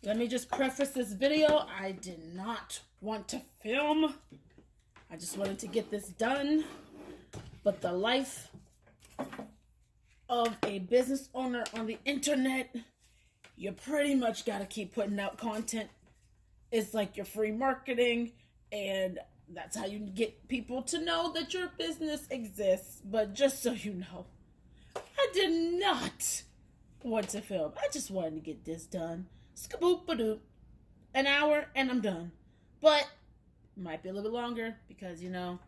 Let me just preface this video. I did not want to film. I just wanted to get this done. But the life of a business owner on the internet, you pretty much got to keep putting out content. It's like your free marketing, and that's how you get people to know that your business exists. But just so you know, I did not want to film. I just wanted to get this done. Skaboop-a-doop. An hour and I'm done. But it might be a little bit longer because, you know,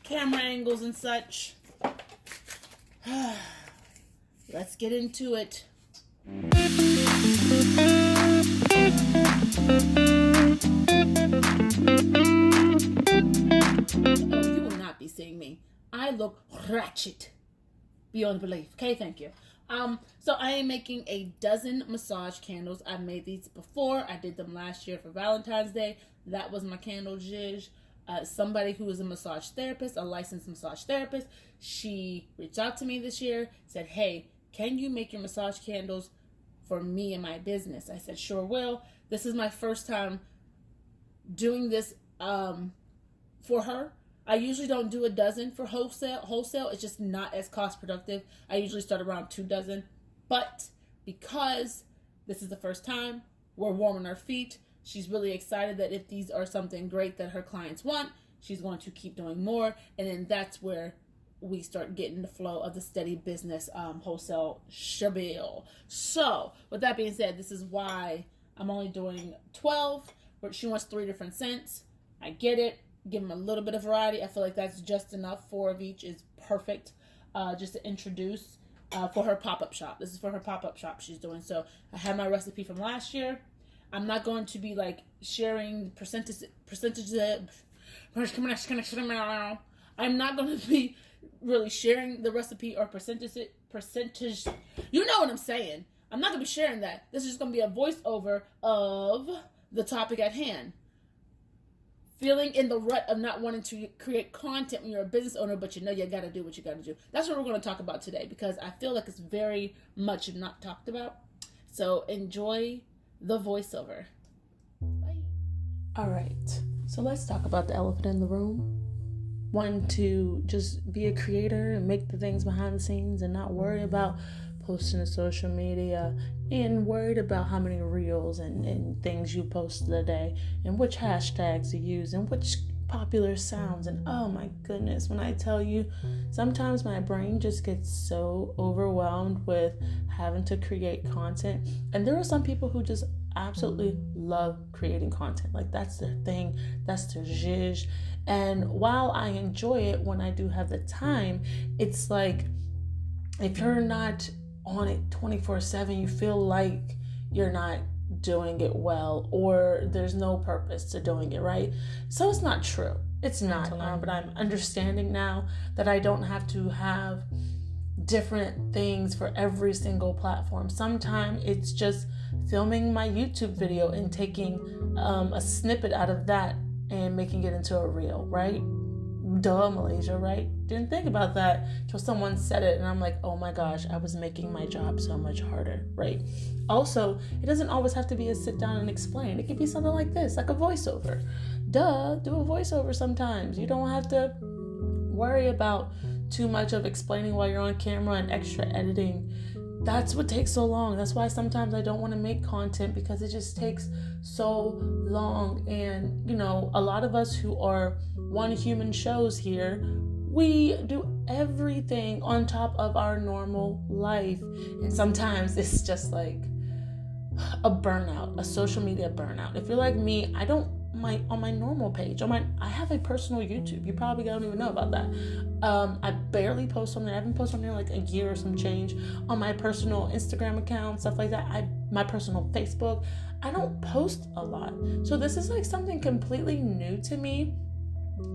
camera angles and such. Let's get into it. Oh, you will not be seeing me. I look ratchet beyond belief. Okay, thank you. So I am making a dozen massage candles. I've made these before. I did them last year for Valentine's Day. That was my candle zhizh. Somebody who is a massage therapist, a licensed massage therapist, she reached out to me this year, said, hey, can you make your massage candles for me and my business? I said, sure will. This is my first time doing this for her. I usually don't do a dozen for wholesale. It's just not as cost productive. I usually start around 2 dozen. But because this is the first time, we're warming our feet. She's really excited that if these are something great that her clients want, she's going to keep doing more. And then that's where we start getting the flow of the steady business wholesale shabil. So with that being said, this is why I'm only doing 12. But she wants 3 different scents. I get it. Give them a little bit of variety. I feel like that's just enough. 4 of each is perfect just to introduce for her pop-up shop. This is for her pop-up shop she's doing. So I have my recipe from last year. I'm not going to be like sharing percentages. I'm not going to be really sharing the recipe or percentage. You know what I'm saying. I'm not going to be sharing that. This is just going to be a voiceover of the topic at hand. Feeling in the rut of not wanting to create content when you're a business owner, but you know you got to do what you got to do. That's what we're going to talk about today because I feel like it's very much not talked about. So enjoy the voiceover. Bye. All right. So let's talk about the elephant in the room. Wanting to just be a creator and make the things behind the scenes and not worry about posting to social media and worried about how many reels and things you post a day and which hashtags you use and which popular sounds. And oh my goodness, when I tell you, sometimes my brain just gets so overwhelmed with having to create content. And there are some people who just absolutely love creating content. Like that's their thing, that's their zhizh. And while I enjoy it when I do have the time, it's like if you're not on it 24/7, you feel like you're not doing it well or there's no purpose to doing it, right? So it's not true. It's not. But I'm understanding now that I don't have to have different things for every single platform. Sometimes it's just filming my YouTube video and taking a snippet out of that and making it into a reel, right? Duh, Malaysia, right? Didn't think about that till someone said it and I'm like, oh my gosh, I was making my job so much harder, right? Also, it doesn't always have to be a sit down and explain. It could be something like this, like a voiceover. Duh, do a voiceover sometimes. You don't have to worry about too much of explaining while you're on camera and extra editing. That's what takes so long. That's why sometimes I don't want to make content because it just takes so long. And, you know, a lot of us who are one human shows here, we do everything on top of our normal life. And sometimes it's just like a burnout, a social media burnout. If you're like me, I don't on my normal page, I have a personal YouTube. You probably don't even know about that. I barely post on there. I haven't posted on there like a year or some change. On my personal Instagram account, stuff like that. My personal Facebook, I don't post a lot. So this is like something completely new to me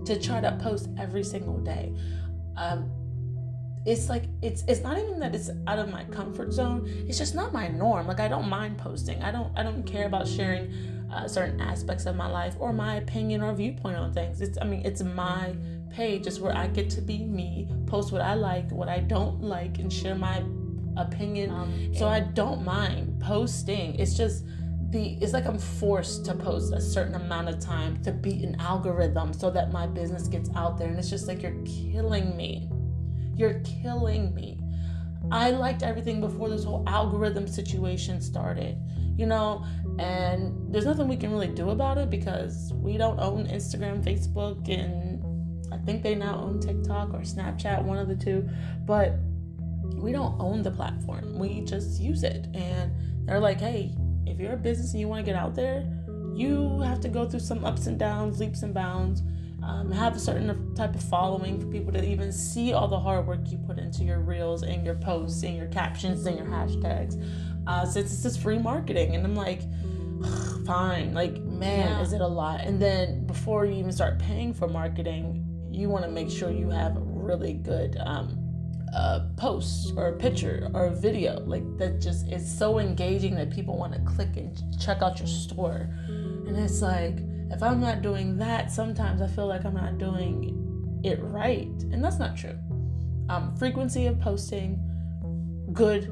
to try to post every single day. It's like it's not even that it's out of my comfort zone. It's just not my norm. Like I don't mind posting. I don't care about sharing certain aspects of my life or my opinion or viewpoint on things. It's my page. It's where I get to be me, post what I like, what I don't like, and share my opinion. So I don't mind posting. It's just it's like I'm forced to post a certain amount of time to beat an algorithm so that my business gets out there. And it's just like, you're killing me. You're killing me. I liked everything before this whole algorithm situation started, you know, and there's nothing we can really do about it because we don't own Instagram, Facebook, and I think they now own TikTok or Snapchat, one of the two, but we don't own the platform. We just use it. And they're like, hey, if you're a business and you want to get out there, you have to go through some ups and downs, leaps and bounds, have a certain type of following for people to even see all the hard work you put into your reels and your posts and your captions and your hashtags. Since it's just free marketing. And I'm like, fine, like, man, is it a lot? And then before you even start paying for marketing, you want to make sure you have a really good post or a picture or a video like that just is so engaging that people want to click and check out your store. And it's like, if I'm not doing that, sometimes I feel like I'm not doing it right, and that's not true. Frequency of posting, good,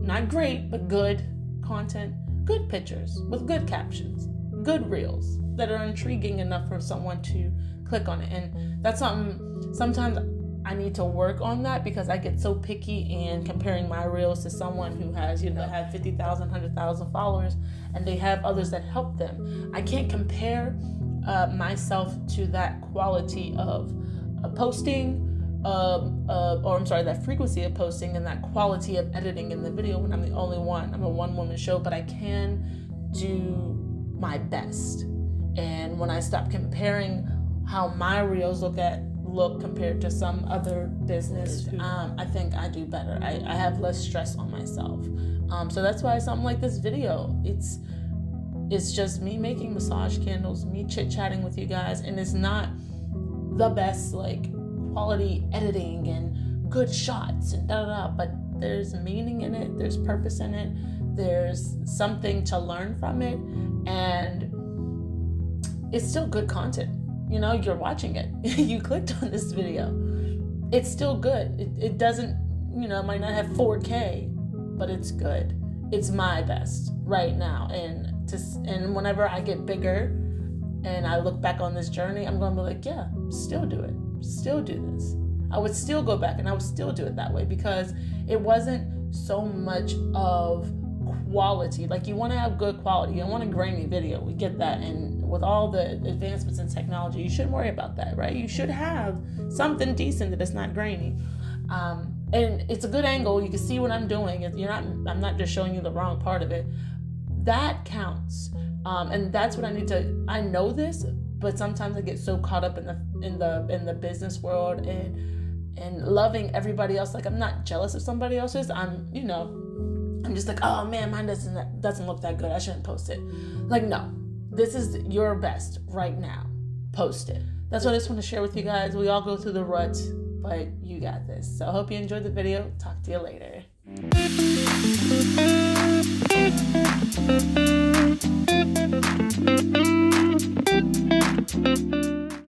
not great, but good content, good pictures with good captions, good reels that are intriguing enough for someone to click on it. And that's something sometimes I need to work on that because I get so picky in comparing my reels to someone who has, have 50,000, 100,000 followers, and they have others that help them. I can't compare myself to that quality of posting, that frequency of posting and that quality of editing in the video when I'm the only one. I'm a one-woman show, but I can do my best. And when I stop comparing how my reels look compared to some other business, I think I do better. I have less stress on myself. So that's why something like this video, it's just me making massage candles, me chit-chatting with you guys, and it's not the best like quality editing and good shots and but there's meaning in it, there's purpose in it, there's something to learn from it, and it's still good content. You're watching it. You clicked on this video. It's still good. It doesn't, it might not have 4K, but it's good. It's my best right now. And whenever I get bigger and I look back on this journey, I'm going to be like, yeah, still do it. Still do this. I would still go back and I would still do it that way because it wasn't so much of quality. Like, you want to have good quality. You don't want a grainy video. We get that. And with all the advancements in technology, you shouldn't worry about that, right? You should have something decent that is not grainy. And it's a good angle. You can see what I'm doing. I'm not just showing you the wrong part of it. That counts. And that's what I know this, but sometimes I get so caught up in the business world and loving everybody else. Like, I'm not jealous of somebody else's. I'm just like, oh man, mine doesn't look that good. I shouldn't post it. Like, no, this is your best right now. Post it. That's what I just want to share with you guys. We all go through the rut, but you got this. So I hope you enjoyed the video. Talk to you later.